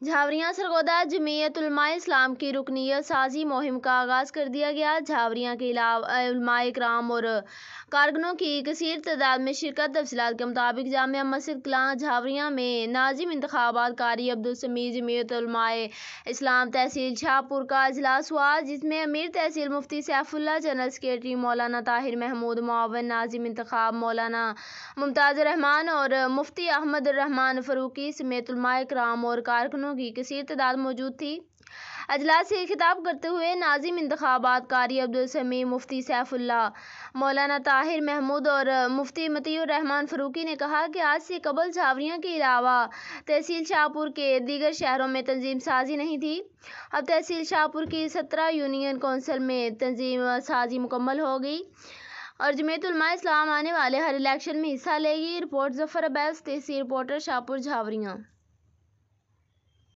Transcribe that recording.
جھاوریاں سرگودا جمعیت علماء اسلام کی رکنیت سازی مہم کا آغاز کر دیا گیا۔ جھاوریاں کے علماء کرام اور کارکنوں کی کثیر تعداد میں شرکت۔ تفصیلات کے مطابق جامعہ مسجد کلاں جھاوریاں میں ناظم انتخابات قاری عبدالسمیع جمعیت علماء اسلام تحصیل شاہپور کا اجلاس ہوا، جس میں امیر تحصیل مفتی سیف اللہ، جنرل سکریٹری مولانا طاہر محمود، معاون ناظم انتخاب مولانا ممتاز الرحمان اور مفتی احمد الرحمان فاروقی سمیت علماء کرام اور کارکنوں کی کثیر تعداد موجود تھی۔ اجلاس سے خطاب کرتے ہوئے ناظم انتخابات قاری عبدالسمیع، مفتی سیف اللہ، مولانا طاہر محمود اور مفتی مطیع الرحمان فاروقی نے کہا کہ آج سے قبل جھاوریاں کے علاوہ تحصیل شاہپور کے دیگر شہروں میں تنظیم سازی نہیں تھی۔ اب تحصیل شاہپور کی 17 یونین کونسل میں تنظیم سازی مکمل ہو گئی اور جمعیت علماء اسلام آنے والے ہر الیکشن میں حصہ لے گی۔ رپورٹ ظفر عبیس، تحصیل رپورٹر، شاہپور جھاوریاں۔